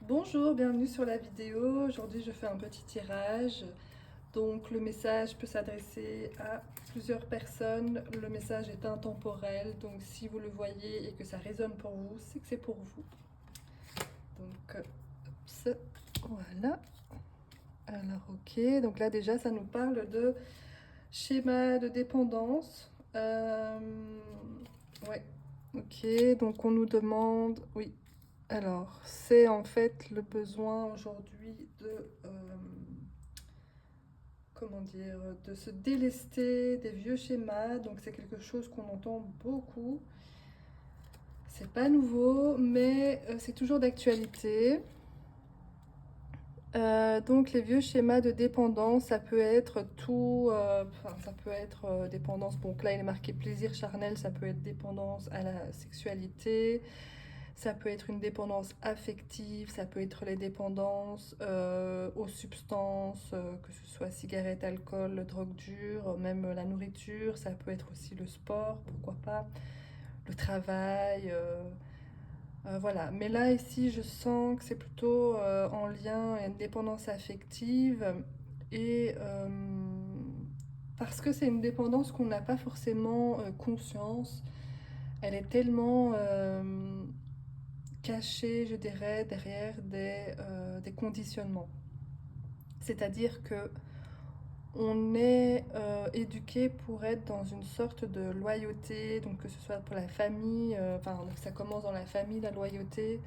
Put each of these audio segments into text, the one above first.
Bonjour, bienvenue sur la vidéo. Aujourd'hui, je fais un petit tirage. Donc, le message peut s'adresser à plusieurs personnes. Le message est intemporel. Donc, si vous le voyez et que ça résonne pour vous, c'est que c'est pour vous. Donc, voilà. Alors, ok. Donc là, déjà, ça nous parle de schéma de dépendance. Ouais. Ok. Donc, on nous demande... Oui. Alors, c'est en fait le besoin aujourd'hui de, comment dire, de se délester des vieux schémas. Donc, c'est quelque chose qu'on entend beaucoup. C'est pas nouveau, mais c'est toujours d'actualité. Donc, les vieux schémas de dépendance, ça peut être tout. Ça peut être dépendance. Bon, là, il est marqué plaisir charnel, ça peut être dépendance à la sexualité. Ça peut être une dépendance affective, ça peut être les dépendances aux substances, que ce soit cigarette, alcool, drogue dure, même la nourriture. Ça peut être aussi le sport, pourquoi pas, le travail. Voilà. Mais là, ici, je sens que c'est plutôt en lien à une dépendance affective et parce que c'est une dépendance qu'on n'a pas forcément conscience. Elle est tellement cachée, je dirais, derrière des conditionnements. C'est-à-dire que on est éduqué pour être dans une sorte de loyauté, donc que ce soit pour la famille, donc ça commence dans la famille, la loyauté,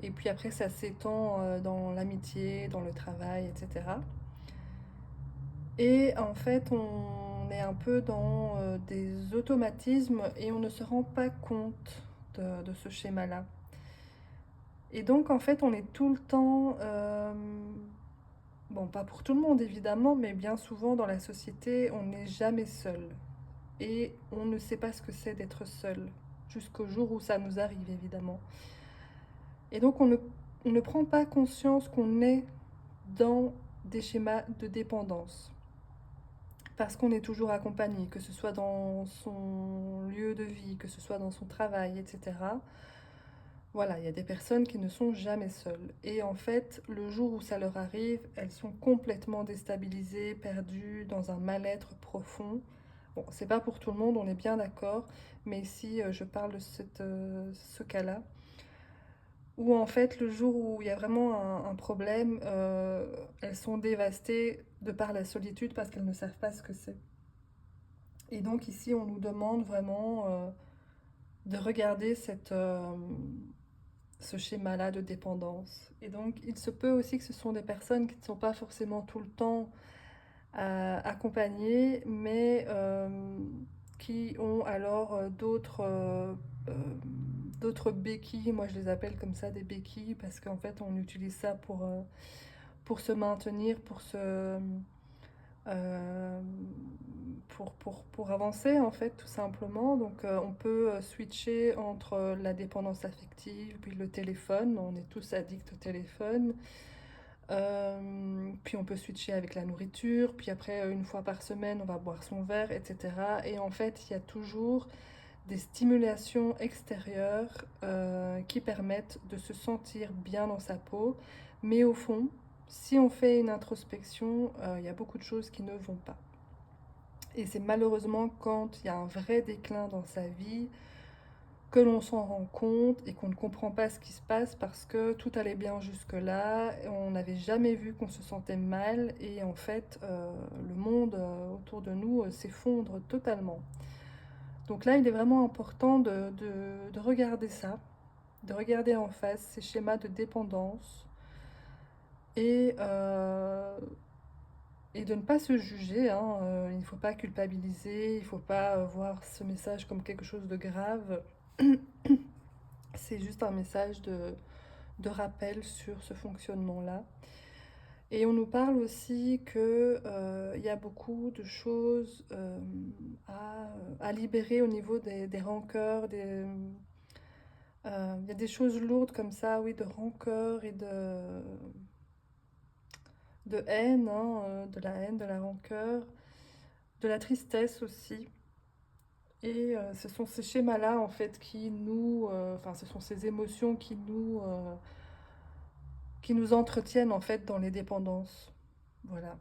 et puis après ça s'étend dans l'amitié, dans le travail, etc. Et en fait, on est un peu dans des automatismes et on ne se rend pas compte de ce schéma-là. Et donc, en fait, on est tout le temps, bon, pas pour tout le monde évidemment, mais bien souvent dans la société, on n'est jamais seul. Et on ne sait pas ce que c'est d'être seul, jusqu'au jour où ça nous arrive évidemment. Et donc, on ne prend pas conscience qu'on est dans des schémas de dépendance. Parce qu'on est toujours accompagné, que ce soit dans son lieu de vie, que ce soit dans son travail, etc. Voilà, il y a des personnes qui ne sont jamais seules. Et en fait, le jour où ça leur arrive, elles sont complètement déstabilisées, perdues, dans un mal-être profond. Bon, c'est pas pour tout le monde, on est bien d'accord, mais ici, je parle de ce cas-là, où en fait, le jour où il y a vraiment un problème, elles sont dévastées de par la solitude parce qu'elles ne savent pas ce que c'est. Et donc ici, on nous demande vraiment de regarder ce schéma-là de dépendance. Et donc, il se peut aussi que ce sont des personnes qui ne sont pas forcément tout le temps accompagnées, mais qui ont alors euh, d'autres béquilles. Moi, je les appelle comme ça des béquilles parce qu'en fait, on utilise ça pour se maintenir, euh, pour avancer en fait tout simplement. Donc on peut switcher entre la dépendance affective puis le téléphone, on est tous addicts au téléphone. Puis on peut switcher avec la nourriture, puis après une fois par semaine on va boire son verre, etc. Et en fait il y a toujours des stimulations extérieures qui permettent de se sentir bien dans sa peau, mais au fond, si on fait une introspection, il y a beaucoup de choses qui ne vont pas. Et c'est malheureusement quand il y a un vrai déclin dans sa vie que l'on s'en rend compte et qu'on ne comprend pas ce qui se passe parce que tout allait bien jusque-là, on n'avait jamais vu qu'on se sentait mal et en fait le monde autour de nous s'effondre totalement. Donc là, il est vraiment important de regarder ça, de regarder en face ces schémas de dépendance et, euh, et de ne pas se juger, hein. Il ne faut pas culpabiliser, il ne faut pas voir ce message comme quelque chose de grave. C'est juste un message de rappel sur ce fonctionnement-là. Et on nous parle aussi qu'il y a beaucoup de choses à libérer au niveau des rancœurs. Il y a des choses lourdes comme ça, oui, de rancœur et de haine, hein, de la haine, de la rancœur, de la tristesse aussi. Et ce sont ces schémas-là, en fait, ce sont ces émotions qui nous qui nous entretiennent en fait dans les dépendances. Voilà.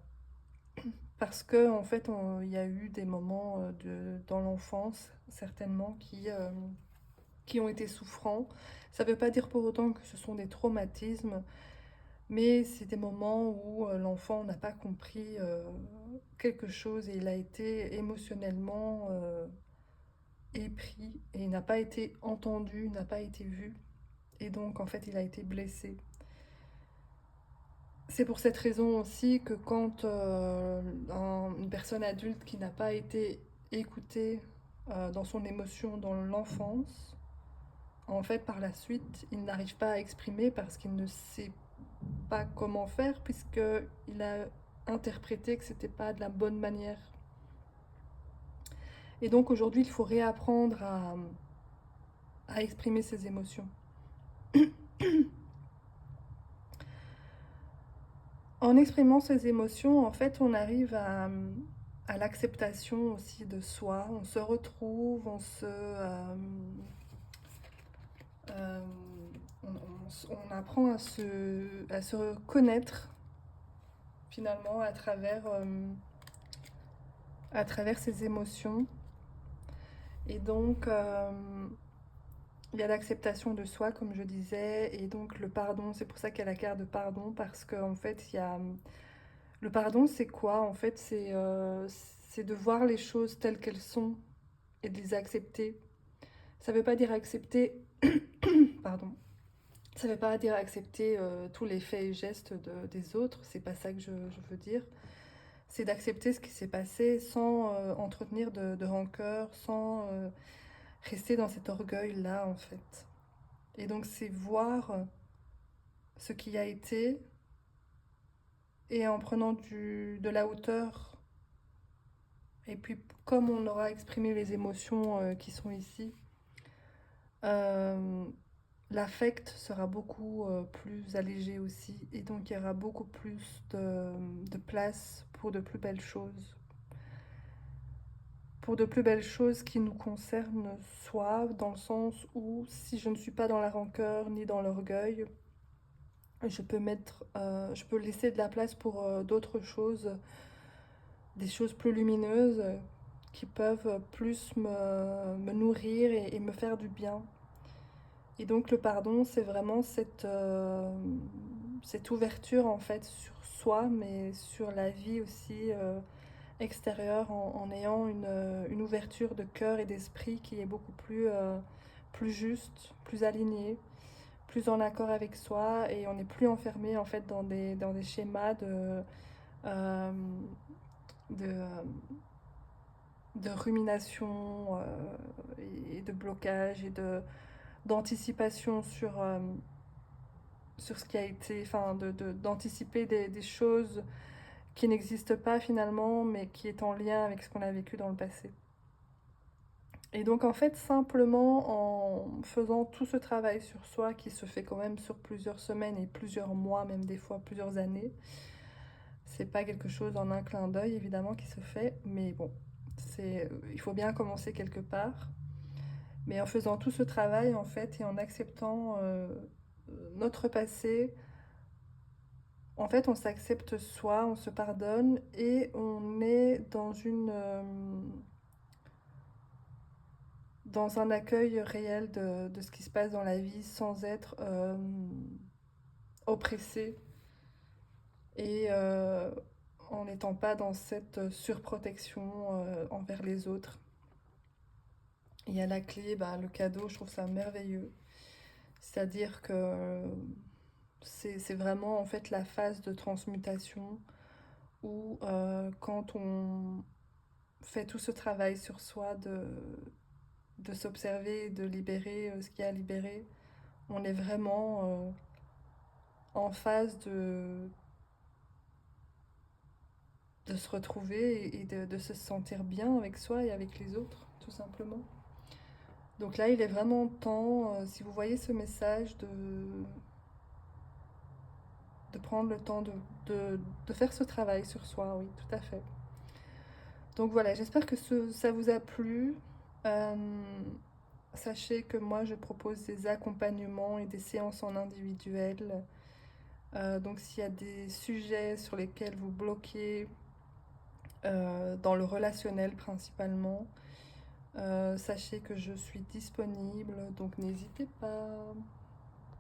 Parce que en fait, il y a eu des moments dans l'enfance, certainement, qui ont été souffrants. Ça ne veut pas dire pour autant que ce sont des traumatismes, mais c'est des moments où l'enfant n'a pas compris quelque chose et il a été émotionnellement épris et il n'a pas été entendu, il n'a pas été vu. Et donc, en fait, il a été blessé. C'est pour cette raison aussi que quand une personne adulte qui n'a pas été écoutée dans son émotion dans l'enfance, en fait, par la suite, il n'arrive pas à exprimer parce qu'il ne sait pas comment faire, puisqu'il a interprété que c'était pas de la bonne manière. Et donc aujourd'hui, il faut réapprendre à exprimer ses émotions. En exprimant ses émotions, en fait, on arrive à l'acceptation aussi de soi. On se retrouve, euh, on apprend à se connaître finalement à travers ses émotions. Et donc, il y a l'acceptation de soi, comme je disais, et donc le pardon. C'est pour ça qu'il y a la carte de pardon, parce qu'en fait, il y a... Le pardon, c'est quoi? En fait, c'est de voir les choses telles qu'elles sont et de les accepter. Ça ne veut pas dire accepter... Pardon. Ça ne veut pas dire accepter tous les faits et gestes des autres, c'est pas ça que je veux dire. C'est d'accepter ce qui s'est passé sans entretenir de rancœur, sans rester dans cet orgueil-là, en fait. Et donc, c'est voir ce qui a été et en prenant de la hauteur. Et puis, comme on aura exprimé les émotions qui sont ici, euh, l'affect sera beaucoup plus allégé aussi. Et donc, il y aura beaucoup plus de place pour de plus belles choses. Pour de plus belles choses qui nous concernent soi, dans le sens où si je ne suis pas dans la rancœur ni dans l'orgueil, je peux laisser de la place pour d'autres choses, des choses plus lumineuses qui peuvent plus me nourrir et me faire du bien. Et donc le pardon, c'est vraiment cette ouverture en fait sur soi, mais sur la vie aussi extérieure, en ayant une ouverture de cœur et d'esprit qui est beaucoup plus juste, plus alignée, plus en accord avec soi, et on n'est plus enfermé en fait dans des schémas euh, de, de rumination et de blocage et d'anticipation sur ce qui a été, enfin d'anticiper des choses qui n'existent pas finalement, mais qui est en lien avec ce qu'on a vécu dans le passé. Et donc en fait, simplement en faisant tout ce travail sur soi qui se fait quand même sur plusieurs semaines et plusieurs mois, même des fois plusieurs années, c'est pas quelque chose en un clin d'œil évidemment qui se fait, mais bon, il faut bien commencer quelque part. Mais en faisant tout ce travail en fait et en acceptant notre passé, en fait on s'accepte soi, on se pardonne et on est dans un accueil réel de ce qui se passe dans la vie sans être oppressé et en n'étant pas dans cette surprotection envers les autres. Et à la clé, bah, le cadeau, je trouve ça merveilleux. C'est-à-dire que c'est vraiment en fait la phase de transmutation où quand on fait tout ce travail sur soi de s'observer et de libérer ce qu'il y a à libérer, on est vraiment en phase de se retrouver et de se sentir bien avec soi et avec les autres, tout simplement. Donc là, il est vraiment temps, si vous voyez ce message, de prendre le temps de faire ce travail sur soi, oui, tout à fait. Donc voilà, j'espère que ça vous a plu. Euh, Sachez que moi, je propose des accompagnements et des séances en individuel Donc s'il y a des sujets sur lesquels vous bloquez dans le relationnel principalement, sachez que je suis disponible, donc n'hésitez pas.